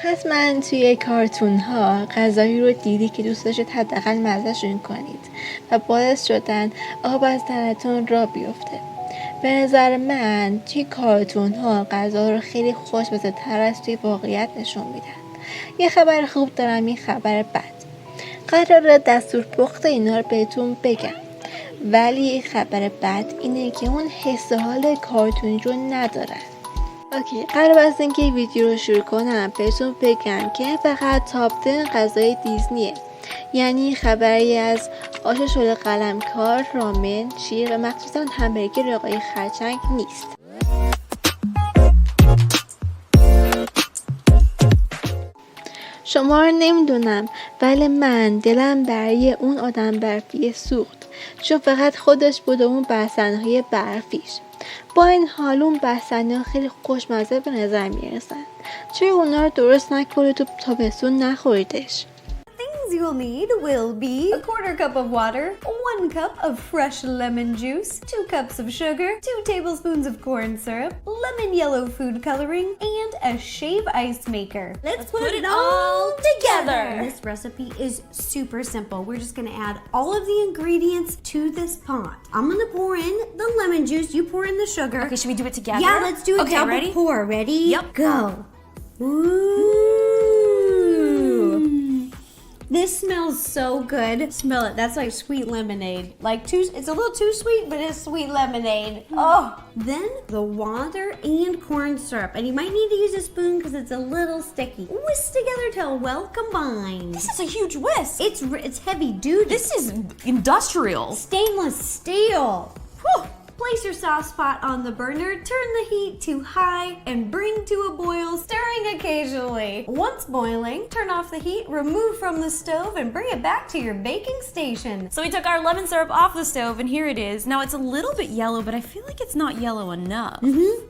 حتما توی کارتون ها غذایی رو دیدی که دوست داشتید حداقل مزه‌شون کنید و باعث شدن آب از دهنتون را بیفته. به نظر من توی کارتون ها غذا رو خیلی خوشمزه‌تر از توی واقعیت نشون میدن. یه خبر خوب دارم، یه خبر بد. قراره دستور پخت اینا رو بهتون بگم، ولی خبر بد اینه که اون حس و حال کارتونی رو ندارن. اوکی، قبل از اینکه ویدیو رو شروع کنم بهتون بگم که فقط تاپ 10 غذای دیزنیه، یعنی خبری از آش شل قلمکار، رامن، شیر و مخصوصا همبرگر آقای خرچنگ نیست. شما رو نمیدونم، ولی من دلم برای اون آدم برفی سوخت، چون فقط خودش بود و اون بستنهای برفیش. با این حال اون بستنها خیلی خوشمزه به نظر میرسن. چرا اونا رو درست نکنید و تابستون نخوریدش؟ You'll need will be a quarter cup of water, 1 cup of fresh lemon juice, 2 cups of sugar, 2 tablespoons of corn syrup, lemon yellow food coloring, and a shave ice maker. Let's put it all together. This recipe is super simple. We're just gonna add all of the ingredients to this pot. I'm gonna pour in the lemon juice, you pour in the sugar. Okay, should we do it together? Yeah, let's do a double ready? pour. Ready? Yep. Go. Ooh. This smells so good. Smell it. That's like sweet lemonade. It's a little too sweet, but it's sweet lemonade. Oh. Then the water and corn syrup. And you might need to use a spoon because it's a little sticky. Whisk together till well combined. This is a huge whisk. It's heavy duty. This is industrial. Stainless steel. Whew. Place your sauce pot on the burner, turn the heat to high, and bring to a boil, stirring occasionally. Once boiling, turn off the heat, remove from the stove, and bring it back to your baking station. So we took our lemon syrup off the stove, and here it is. Now it's a little bit yellow, but I feel like it's not yellow enough.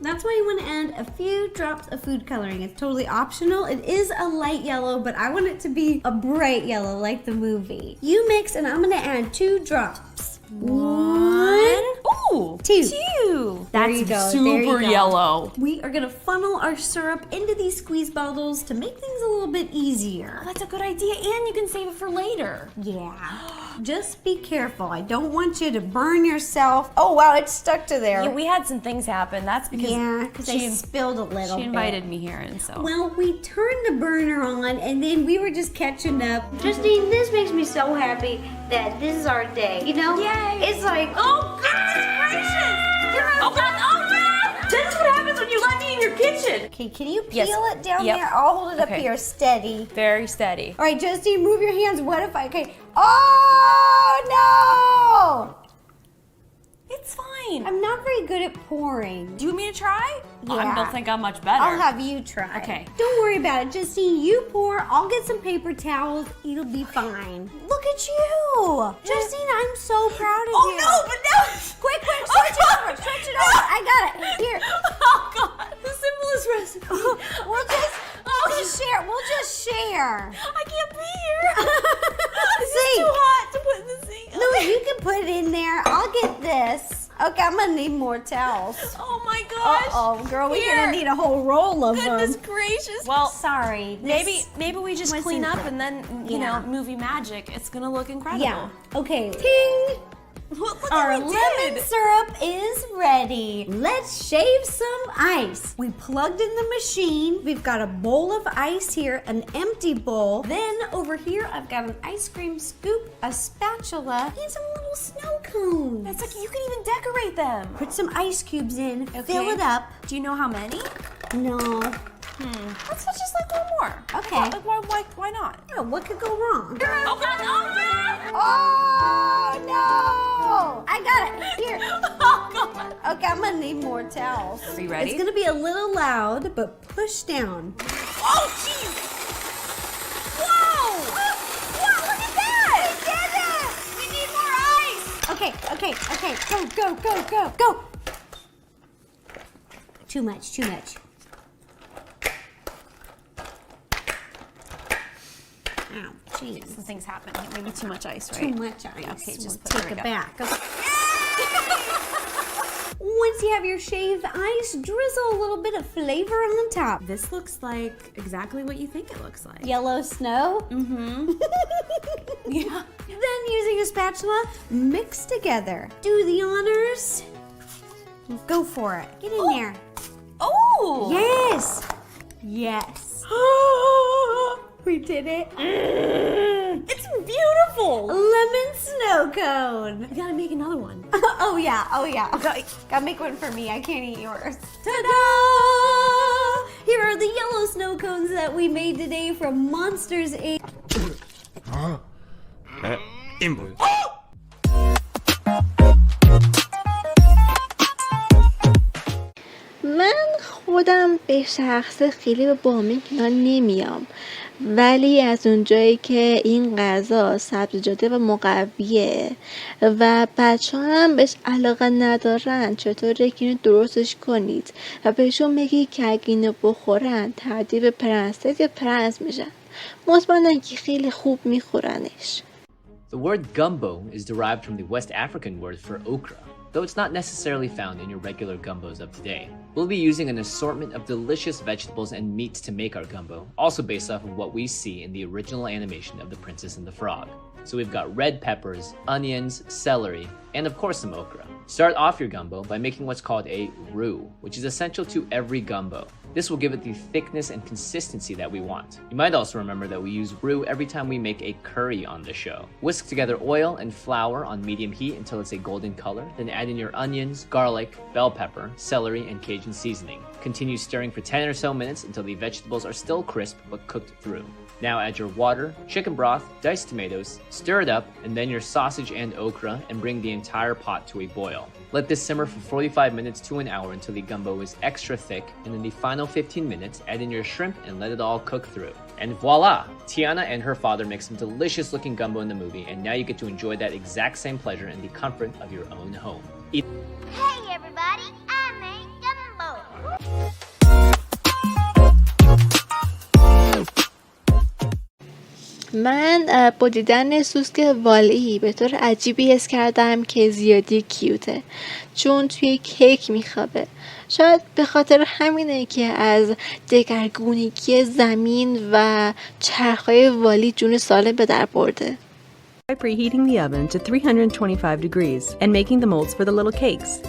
That's why you want to add a few drops of food coloring. It's totally optional. It is a light yellow, but I want it to be a bright yellow like the movie. You mix, and I'm going to add 2 drops. 1. Ooh, 2. That's super yellow. We are gonna funnel our syrup into these squeeze bottles to make things a little bit easier. Oh, that's a good idea, and you can save it for later. Yeah. Just be careful. I don't want you to burn yourself. Oh wow, it's stuck to there. Yeah, we had some things happen. That's because I spilled a little bit. She invited me here, and so. Well, we turned the burner on, and then we were just catching up. Justine, this makes me so happy that this is our day. You know? Yay! It's like, oh goodness gracious! Oh God! Oh God! That's what happens when you let me in your kitchen. Okay, can you peel it down Yep. there? I'll hold it up here, steady. Very steady. All right, Justine, move your hands. What if I? Okay. Oh no! It's fine. I'm not very good at pouring. Do you want me to try? Yeah. I don't think I'm much better. I'll have you try. Okay. Don't worry about it, Justine. You pour. I'll get some paper towels. It'll be fine. Look at you, Justine. I'm so proud of you. Oh no, but no! Quick, stretch it over. Stretch it over. I got it. Here. Oh God, the simplest recipe. We'll just share. We'll just share. I can't be here. This See. is too hot to put in the sink. No, you can put it in there. I'll get this. Okay, I'm gonna need more towels. Oh my gosh. Uh-oh, girl, we're Here. gonna need a whole roll of Goodness them. gracious. Well, Sorry. maybe we just clean up and then, you know, Yeah. movie magic. It's gonna look incredible. Yeah. Okay. Ting! Look Our what we lemon did. syrup is ready. Let's shave some ice. We plugged in the machine. We've got a bowl of ice here, an empty bowl. Then over here, I've got an ice cream scoop, a spatula, and some little snow cones. It's like you can even decorate them. Put some ice cubes in, Okay. fill it up. Do you know how many? No. Let's put just like one more. Okay. Like, why not? Oh, what could go wrong? Oh God! Oh God! Oh no! I got it. Here. Oh God! Okay, I'm gonna need more towels. Are you ready? It's gonna be a little loud, but push down. Oh jeez! Whoa! Wow! Look at that! We did it! We need more ice. Okay. Go. Too much. Ow, jeez. Some things happen. Maybe too much ice, right? Too much ice. Okay, just we'll take there we it go. back. Okay. When once you have your shaved ice, drizzle a little bit of flavor on top. This looks like exactly what you think it looks like. Yellow snow? Mm-hmm. Yeah. Then using a spatula, mix together. Do the honors. Go for it. Get in there. Oh! Yes. Yes. We did it. It's beautiful! Lemon snow cone. You gotta make another one. Oh yeah. Gotta make one for me. I can't eat yours. Ta-da! Here are the yellow snow cones that we made today from Monsters Inc. این بود. من خودم به شخص خیلی به بامین کنار نمیام، ولی از اونجایی که این غذا سبزیجاته و مقویه و بچه هم بهش علاقه ندارن، چطوره که اینو درستش کنید و بهشون بگید که اگه اینو بخورن تبدیل به پرنسس یا پرنس میشن. مطمئنن که خیلی خوب میخورنش. The word gumbo is derived from the West African word for okra, though it's not necessarily found in your regular gumbos of today. We'll be using an assortment of delicious vegetables and meats to make our gumbo, also based off of what we see in the original animation of The Princess and the Frog. So we've got red peppers, onions, celery, and of course some okra. Start off your gumbo by making what's called a roux, which is essential to every gumbo. This will give it the thickness and consistency that we want. You might also remember that we use roux every time we make a curry on the show. Whisk together oil and flour on medium heat until it's a golden color, then add in your onions, garlic, bell pepper, celery, and Cajun seasoning. Continue stirring for 10 or so minutes until the vegetables are still crisp but cooked through. Now add your water, chicken broth, diced tomatoes, stir it up, and then your sausage and okra, and bring the entire pot to a boil. Let this simmer for 45 minutes to an hour until the gumbo is extra thick, and in the final 15 minutes, add in your shrimp and let it all cook through. And voila! Tiana and her father make some delicious looking gumbo in the movie, and now you get to enjoy that exact same pleasure in the comfort of your own home. Hey everybody, I made gumbo! من با دیدن سوسک والی به طور عجیبی حس کردم که زیادی کیوته، چون توی کیک میخوابه. شاید به خاطر همینه که از دگرگونیکی زمین و چرخهای والی جون سالم به در برده. By preheating the oven to 325 degrees and making the molds for the little cakes.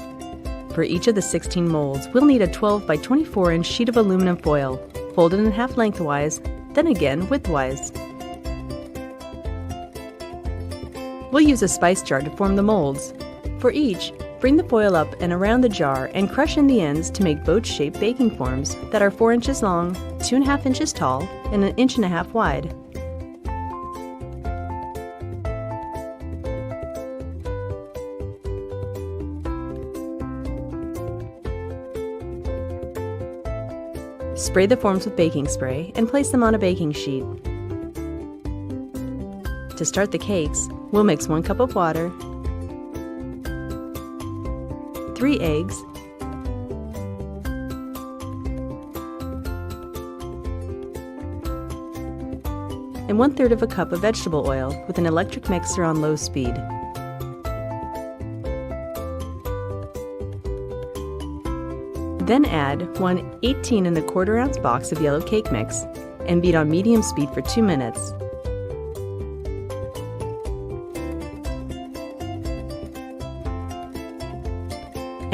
For each of the 16 molds, we'll need a 12 by 24 inch sheet of aluminum foil, folded in half lengthwise, then again widthwise. We'll use a spice jar to form the molds. For each, bring the foil up and around the jar and crush in the ends to make boat-shaped baking forms that are 4 inches long, 2.5 inches tall, and 1.5 inches wide. Spray the forms with baking spray and place them on a baking sheet. To start the cakes, we'll mix 1 cup of water, 3 eggs, and 1/3 of a cup of vegetable oil with an electric mixer on low speed. Then add 1 18¼ ounce box of yellow cake mix and beat on medium speed for 2 minutes.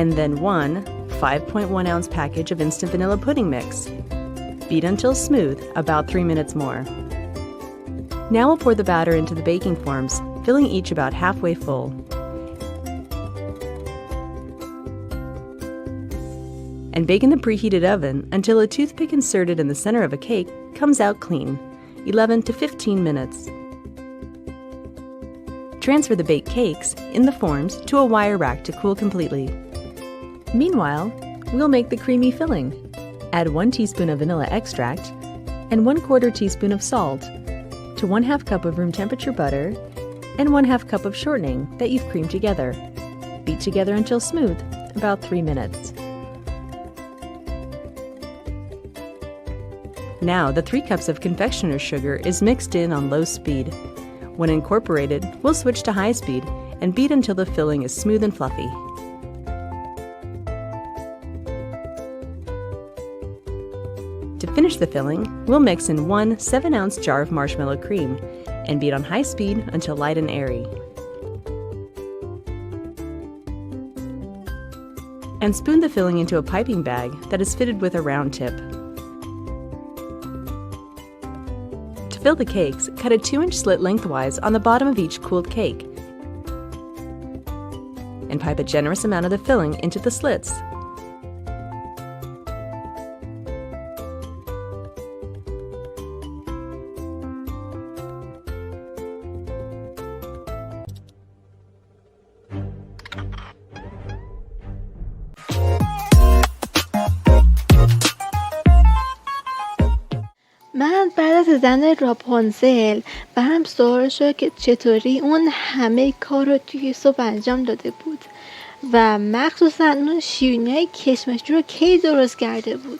And then 1 5.1 ounce package of instant vanilla pudding mix. Beat until smooth, about 3 minutes more. Now we'll pour the batter into the baking forms, filling each about halfway full. And bake in the preheated oven until a toothpick inserted in the center of a cake comes out clean, 11 to 15 minutes. Transfer the baked cakes, in the forms, to a wire rack to cool completely. Meanwhile, we'll make the creamy filling. Add 1 teaspoon of vanilla extract and 1/4 teaspoon of salt to 1/2 cup of room temperature butter and 1/2 cup of shortening that you've creamed together. Beat together until smooth, about 3 minutes. Now the 3 cups of confectioner's sugar is mixed in on low speed. When incorporated, we'll switch to high speed and beat until the filling is smooth and fluffy. finish the filling, we'll mix in one 7-ounce jar of marshmallow cream and beat on high speed until light and airy. And spoon the filling into a piping bag that is fitted with a round tip. To fill the cakes, cut a 2-inch slit lengthwise on the bottom of each cooled cake and pipe a generous amount of the filling into the slits. من بعد از دیدن راپونزل برام سوال شد که چطوری اون همه کار رو توی صبح انجام داده بود و مخصوصا اون شیرینی‌های کشمشی رو کی درست کرده بود.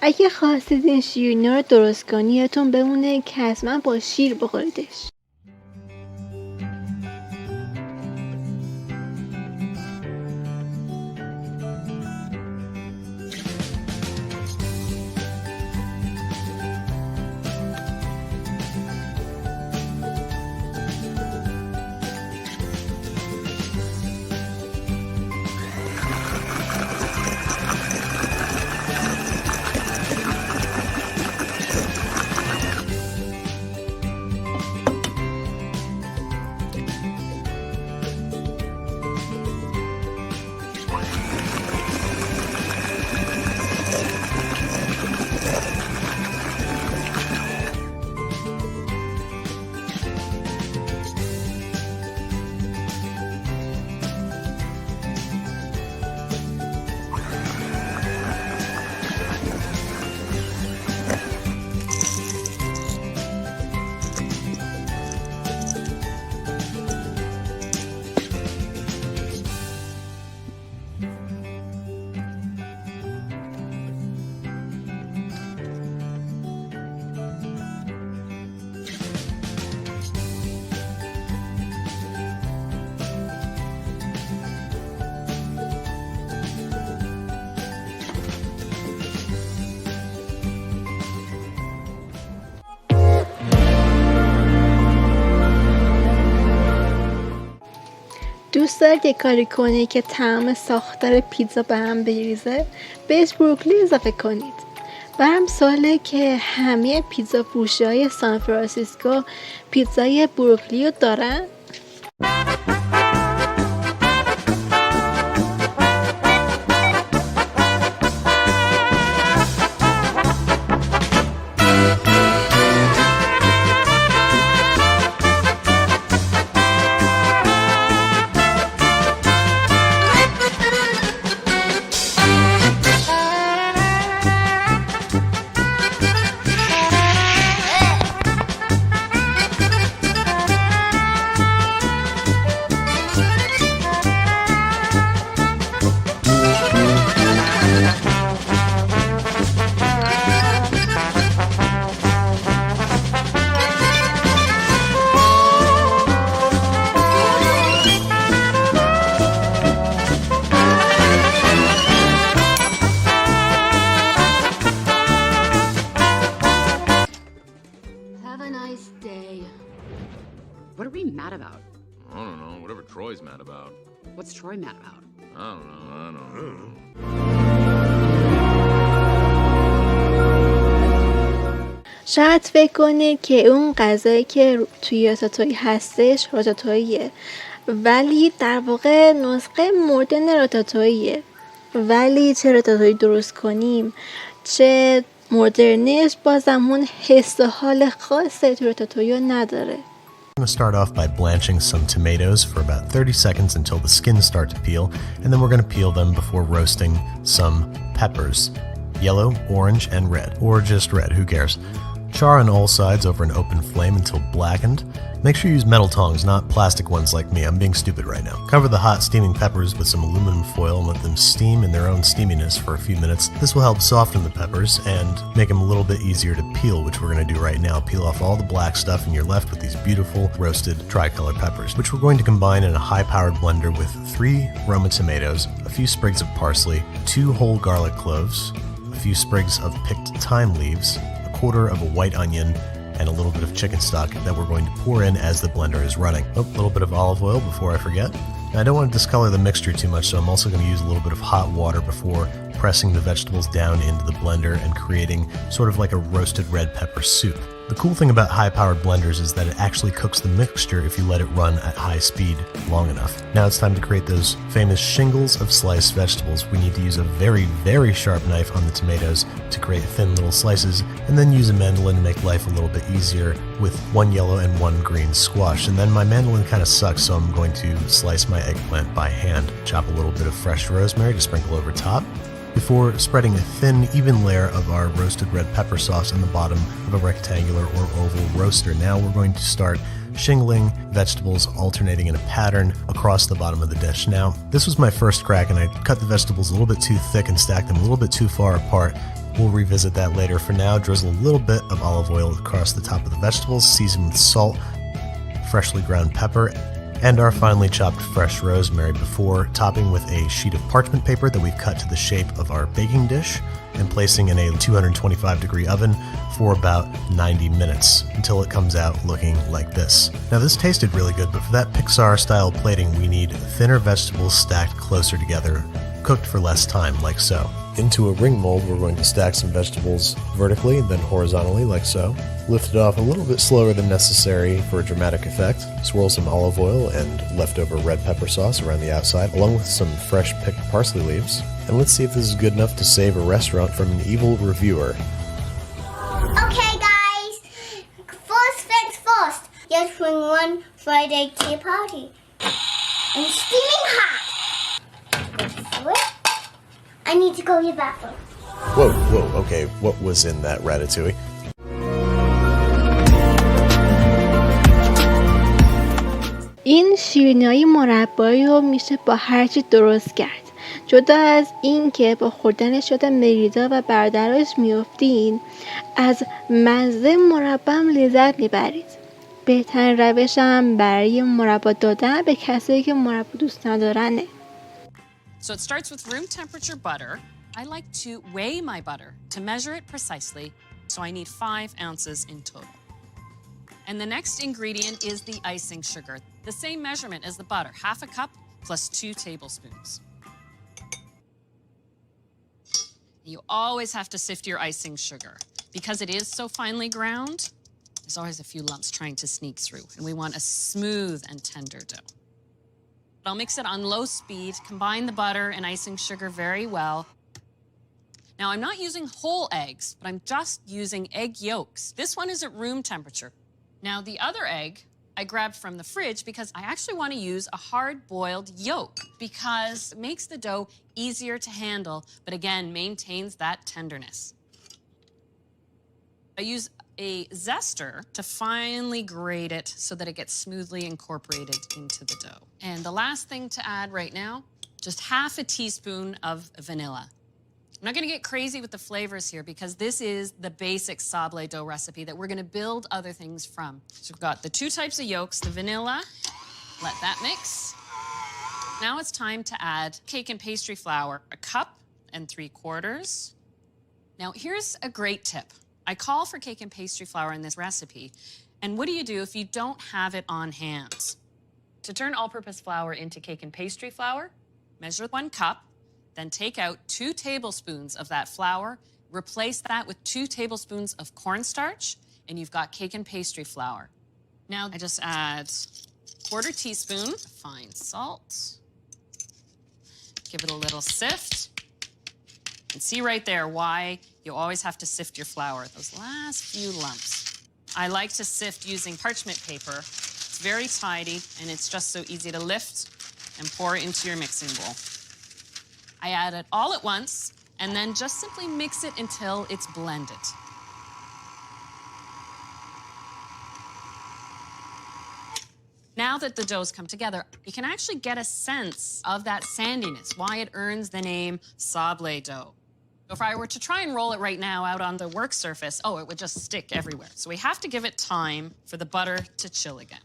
اگه خواستید این شیرینی رو درست کنی یادتون بمونه که حتما با شیر بخوریدش. دوست دارید یک کاری کنی که طعم ساختار پیتزا به هم بریزه؟ بهش بروکلی اضافه کنید. برام سواله که همه پیتزا فروشی‌های سان فرانسیسکو پیتزای بروکلی رو دارن؟ What are we mad about? I don't know. Whatever Troy's mad about. What's Troy mad about? I don't know. شاید فکر کنید که اون غذایی که توی راتاتوی هستش راتاتویه، ولی در واقع نسخه مدرن راتاتویه. ولی چه راتاتوی درست کنیم چه مدرنش بازم اون حس و حال خاص تو راتاتوی نداره. I'm going to start off by blanching some tomatoes for about 30 seconds until the skins start to peel, and then we're going to peel them before roasting some peppers. Yellow, orange, and red. Or just red, who cares? Char on all sides over an open flame until blackened. Make sure you use metal tongs, not plastic ones like me. I'm being stupid right now. Cover the hot steaming peppers with some aluminum foil and let them steam in their own steaminess for a few minutes. This will help soften the peppers and make them a little bit easier to peel, which we're going to do right now. Peel off all the black stuff and you're left with these beautiful roasted tricolor peppers, which we're going to combine in a high-powered blender with 3 Roma tomatoes, a few sprigs of parsley, 2 whole garlic cloves, a few sprigs of picked thyme leaves, a quarter of a white onion, and a little bit of chicken stock that we're going to pour in as the blender is running. Oh, a little bit of olive oil before I forget. Now, I don't want to discolor the mixture too much, so I'm also going to use a little bit of hot water before pressing the vegetables down into the blender and creating sort of like a roasted red pepper soup. The cool thing about high-powered blenders is that it actually cooks the mixture if you let it run at high speed long enough. Now it's time to create those famous shingles of sliced vegetables. We need to use a very, very sharp knife on the tomatoes to create thin little slices, and then use a mandolin to make life a little bit easier with one yellow and one green squash. And then my mandolin kind of sucks, so I'm going to slice my eggplant by hand. Chop a little bit of fresh rosemary to sprinkle over top, before spreading a thin, even layer of our roasted red pepper sauce on the bottom of a rectangular or oval roaster. Now we're going to start shingling vegetables, alternating in a pattern across the bottom of the dish. Now, this was my first crack, and I cut the vegetables a little bit too thick and stacked them a little bit too far apart. We'll revisit that later. For now, drizzle a little bit of olive oil across the top of the vegetables, season with salt, freshly ground pepper, and our finely chopped fresh rosemary before topping with a sheet of parchment paper that we've cut to the shape of our baking dish and placing in a 225-degree oven for about 90 minutes until it comes out looking like this. Now, this tasted really good, but for that Pixar-style plating, we need thinner vegetables stacked closer together, cooked for less time, like so. Into a ring mold, we're going to stack some vegetables vertically, then horizontally, like so. Lift it off a little bit slower than necessary for a dramatic effect. Swirl some olive oil and leftover red pepper sauce around the outside, along with some fresh picked parsley leaves. And let's see if this is good enough to save a restaurant from an evil reviewer. Okay, guys. First things first. Let's bring one Friday tea party. And steaming hot. So I need to go to the bathroom. Whoa, okay, what was in that ratatouille? این شیرینی‌های مربایی رو میشه با هر چی درست کرد. جدا از این که با خوردنش یاد مریدا و برادراش میافتین، از مزه مربا هم لذت میبرید. بهترین روش هم برای مربا دادن به کسایی که مربا دوست ندارنه. So it starts with room temperature butter. I like to weigh my butter to measure it precisely, so I need 5 ounces in total. And the next ingredient is the icing sugar. The same measurement as the butter, 1/2 cup plus 2 tablespoons. You always have to sift your icing sugar. Because it is so finely ground, there's always a few lumps trying to sneak through, and we want a smooth and tender dough. I'll mix it on low speed, combine the butter and icing sugar very well. Now, I'm not using whole eggs, but I'm just using egg yolks. This one is at room temperature. Now, the other egg I grabbed from the fridge because I actually want to use a hard-boiled yolk because it makes the dough easier to handle, but again, maintains that tenderness. I use a zester to finely grate it so that it gets smoothly incorporated into the dough. And the last thing to add right now, just 1/2 teaspoon of vanilla. I'm not going to get crazy with the flavors here because this is the basic sablé dough recipe that we're going to build other things from. So we've got the 2 types of yolks, the vanilla, let that mix. Now it's time to add cake and pastry flour, 1 cup and 3/4. Now here's a great tip. I call for cake and pastry flour in this recipe. And what do you do if you don't have it on hand? To turn all-purpose flour into cake and pastry flour, measure 1 cup, then take out 2 tablespoons of that flour, replace that with 2 tablespoons of cornstarch, and you've got cake and pastry flour. Now I just add 1/4 teaspoon fine salt, give it a little sift, and see right there why you always have to sift your flour, those last few lumps. I like to sift using parchment paper. It's very tidy, and it's just so easy to lift and pour into your mixing bowl. I add it all at once, and then just simply mix it until it's blended. Now that the dough's come together, you can actually get a sense of that sandiness, why it earns the name sablé dough. If I were to try and roll it right now out on the work surface, oh, it would just stick everywhere. So we have to give it time for the butter to chill again.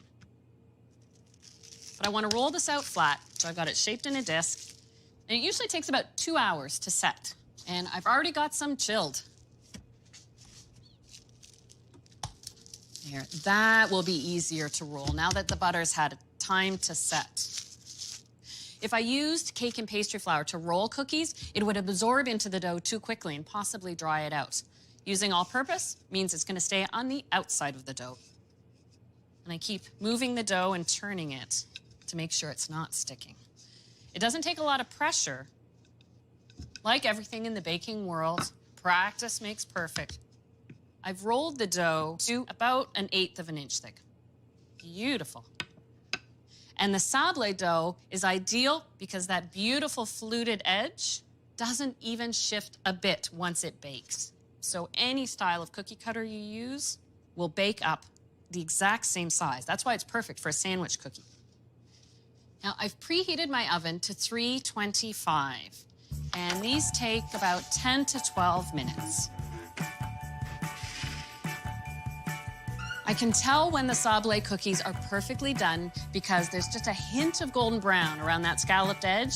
But I want to roll this out flat, so I've got it shaped in a disc. And it usually takes about 2 hours to set. And I've already got some chilled. There, that will be easier to roll now that the butter's had time to set. If I used cake and pastry flour to roll cookies, it would absorb into the dough too quickly and possibly dry it out. Using all-purpose means it's going to stay on the outside of the dough. And I keep moving the dough and turning it to make sure it's not sticking. It doesn't take a lot of pressure. Like everything in the baking world, practice makes perfect. I've rolled the dough to about 1/8 of an inch thick. Beautiful. And the sablé dough is ideal because that beautiful fluted edge doesn't even shift a bit once it bakes. So any style of cookie cutter you use will bake up the exact same size. That's why it's perfect for a sandwich cookie. Now, I've preheated my oven to 325, and these take about 10 to 12 minutes. I can tell when the sablé cookies are perfectly done because there's just a hint of golden brown around that scalloped edge.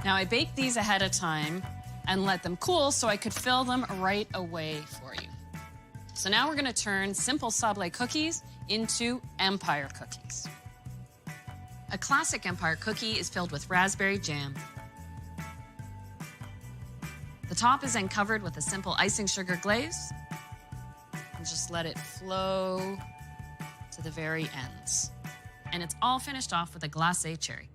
Now, I baked these ahead of time and let them cool so I could fill them right away for you. So now we're going to turn simple sablé cookies into empire cookies. A classic empire cookie is filled with raspberry jam. The top is then covered with a simple icing sugar glaze. And just let it flow to the very ends. And it's all finished off with a glacé cherry.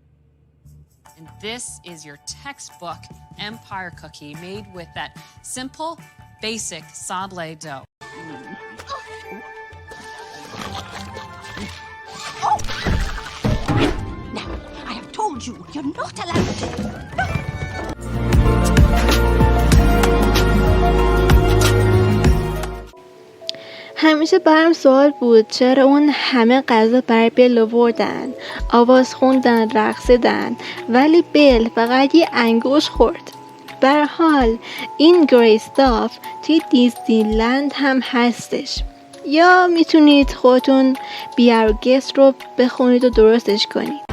And this is your textbook empire cookie made with that simple, basic sablé dough. Now, I have told you, you're not allowed to. همیشه برام سوال بود چرا اون همه غذا برای بیل آوردن، آواز خوندن، رقصیدن، ولی بیل فقط یه انگوش خورد. به هر حال این گری استاف توی دیزنیلند هم هستش. یا میتونید خودتون بیارگست رو بخونید و درستش کنید.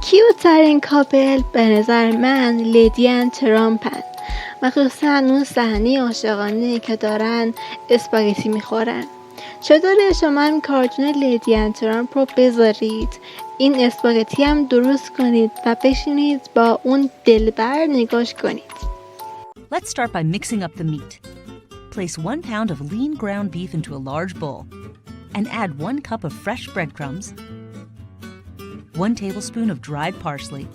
کیوترین کاپل به نظر من لیدی اند ترامپن، مخصوصا اون صحنه عاشقانه که دارن اسپاگتی میخورن. چطوره شما هم کارتون لیدی اند ترامپ رو بذارید، این اسپاگتی هم درست کنید و بشینید با اون دلبر نگاش کنید. Let's start by mixing up the meat. Place 1 pound of lean ground beef into a large bowl and add 1 cup of fresh breadcrumbs, 1 tablespoon of dried parsley,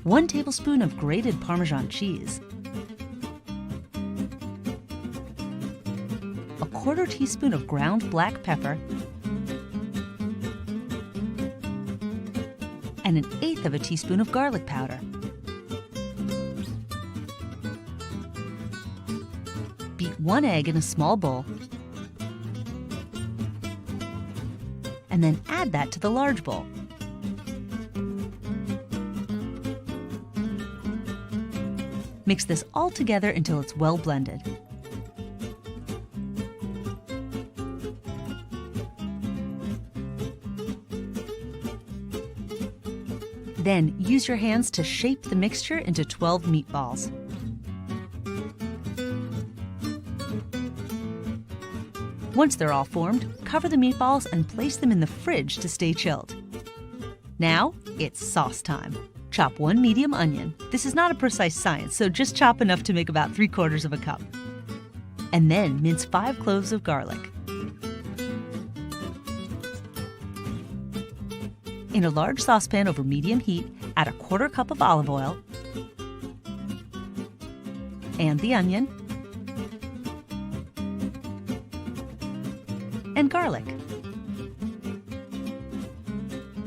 1 tablespoon of grated Parmesan cheese, a 1/4 teaspoon of ground black pepper, and 1/8 of a teaspoon of garlic powder. Beat 1 egg in a small bowl, and then add that to the large bowl. Mix this all together until it's well blended. Then use your hands to shape the mixture into 12 meatballs. Once they're all formed, cover the meatballs and place them in the fridge to stay chilled. Now, it's sauce time. Chop 1 medium onion. This is not a precise science, so just chop enough to make about 3/4 of a cup. And then mince 5 cloves of garlic. In a large saucepan over medium heat, add 1/4 cup of olive oil and the onion and garlic.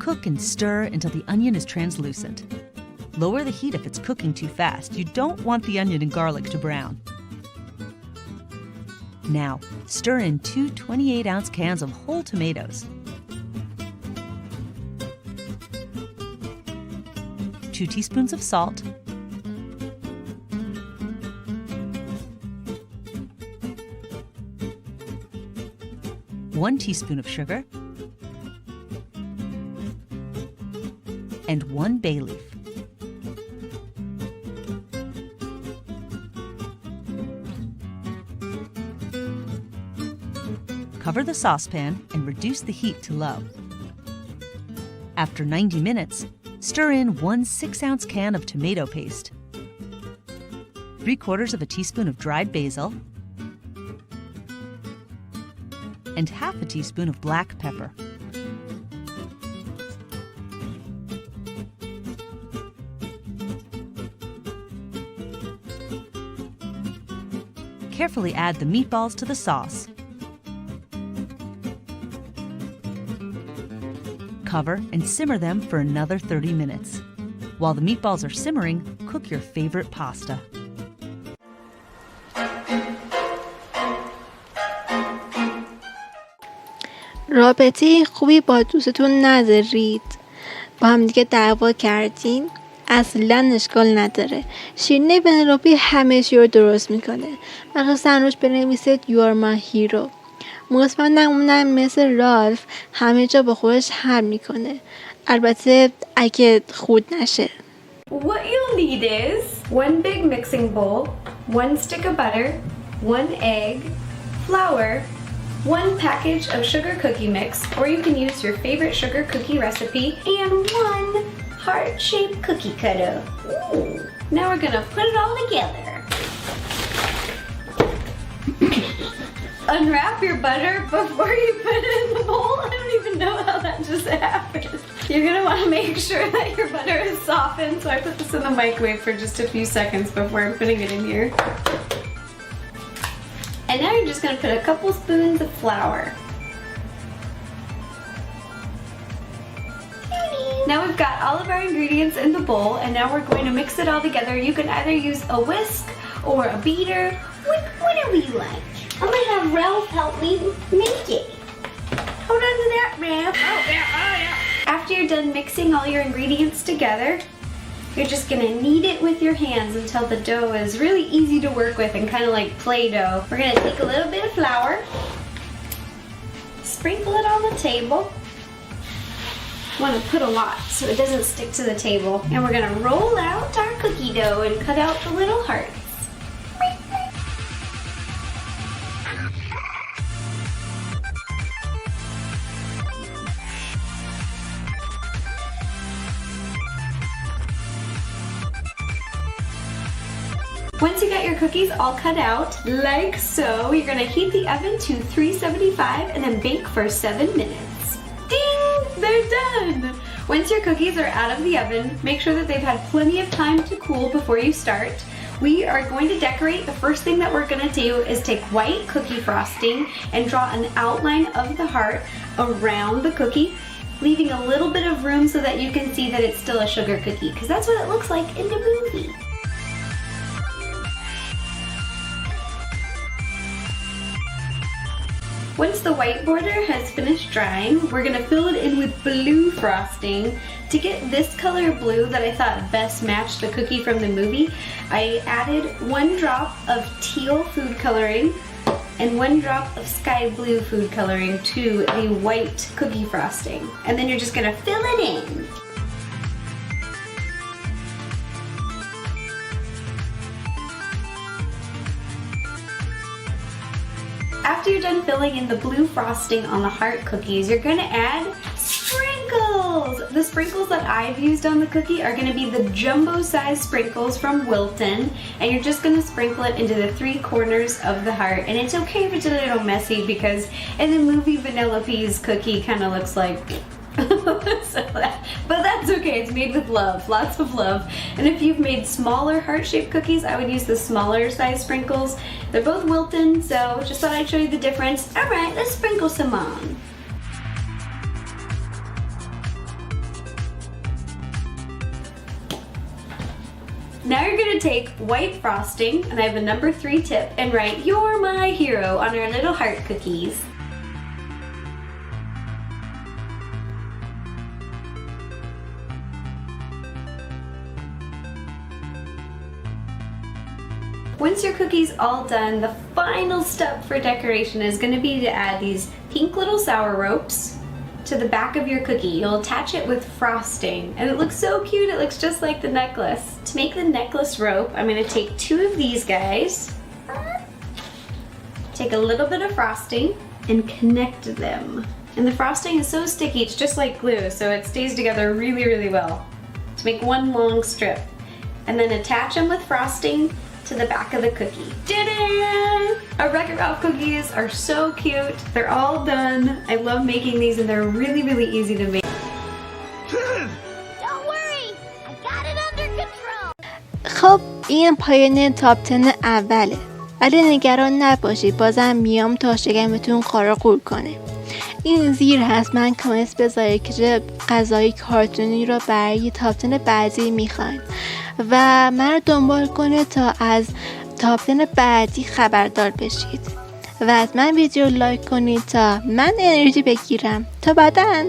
Cook and stir until the onion is translucent. Lower the heat if it's cooking too fast. You don't want the onion and garlic to brown. Now, stir in 2 28-ounce cans of whole tomatoes. 2 teaspoons of salt, 1 teaspoon of sugar, and 1 bay leaf. Cover the saucepan and reduce the heat to low. After 90 minutes, stir in 1 6-ounce can of tomato paste, 3/4 of a teaspoon of dried basil, and half a teaspoon of black pepper. Carefully add the meatballs to the sauce. Cover and simmer them for another 30 minutes. While the meatballs are simmering, cook your favorite pasta. رابطه خوبی با دوستتون ندارید؟ با هم دیگه دعوا کردین؟ اصلا اشکال نداره. شیرینی ونلوپی همه چی رو درست میکنه. مخصوصا روش بنویسید You are my hero. مطمئنم مثل رالف همه جا با خودش حل میکنه. البته اگه خود نشه. What you'll need is 1 big mixing bowl, 1 stick of butter, 1 egg, flour, 1 package of sugar cookie mix, or you can use your favorite sugar cookie recipe, and 1 heart-shaped cookie cutter. Ooh. Now we're gonna put it all together. Unwrap your butter before you put it in the bowl. I don't even know how that just happened. You're gonna wanna make sure that your butter is softened, so I put this in the microwave for just a few seconds before I'm putting it in here. And now you're just gonna put a couple spoons of flour. Now we've got all of our ingredients in the bowl, and now we're going to mix it all together. You can either use a whisk or a beater, whatever you like. I'm gonna have Ralph help me make it. Hold on to that, Ralph. Oh yeah. After you're done mixing all your ingredients together, you're just gonna knead it with your hands until the dough is really easy to work with and kind of like Play-Doh. We're gonna take a little bit of flour, sprinkle it on the table. You wanna put a lot so it doesn't stick to the table. And we're gonna roll out our cookie dough and cut out the little hearts. Once you got your cookies all cut out, like so, you're gonna heat the oven to 375 and then bake for 7 minutes. Ding! They're done! Once your cookies are out of the oven, make sure that they've had plenty of time to cool before you start. We are going to decorate. The first thing that we're gonna do is take white cookie frosting and draw an outline of the heart around the cookie, leaving a little bit of room so that you can see that it's still a sugar cookie, because that's what it looks like in the movie. Once the white border has finished drying, we're gonna fill it in with blue frosting. To get this color blue that I thought best matched the cookie from the movie, I added 1 drop of teal food coloring and 1 drop of sky blue food coloring to the white cookie frosting. And then you're just gonna fill it in. After you're done filling in the blue frosting on the heart cookies, you're gonna add sprinkles. the sprinkles that I've used on the cookie are going to be the jumbo size sprinkles from Wilton, and you're just going to sprinkle it into the 3 corners of the heart. And it's okay if it's a little messy because in the movie Vanellope's cookie kind of looks like but that's okay, it's made with love, lots of love. And if you've made smaller heart-shaped cookies, I would use the smaller size sprinkles. They're both Wilton, so just thought I'd show you the difference. All right, let's sprinkle some on. Now you're gonna take white frosting, and I have a number 3 tip, and write "You're my hero" on our little heart cookies. Once your cookie's all done, the final step for decoration is going to be to add these pink little sour ropes to the back of your cookie. You'll attach it with frosting, and it looks so cute. It looks just like the necklace. To make the necklace rope, I'm going to take 2 of these guys, take a little bit of frosting, and connect them. And the frosting is so sticky, it's just like glue, so it stays together really, really well. To make one long strip. And then attach them with frosting to the back of the cookie. Ta-da! Our Wreck-It Ralph cookies are so cute. They're all done. I love making these and they're really, really easy to make. Don't worry, I got it under control. خب این پایان تاپ 10 اوله، ولی نگران نباشید، بازم میام تا شکمتون قارقور کنه. این زیر هست، من کامنت بذارید که چه غذای کارتونی رو برای تاپ 10 بعدی میخواین و من رو دنبال کنه تا از تاپ 10 بعدی خبردار بشید و از من ویدیو لایک کنید تا من انرژی بگیرم. تا بعداً.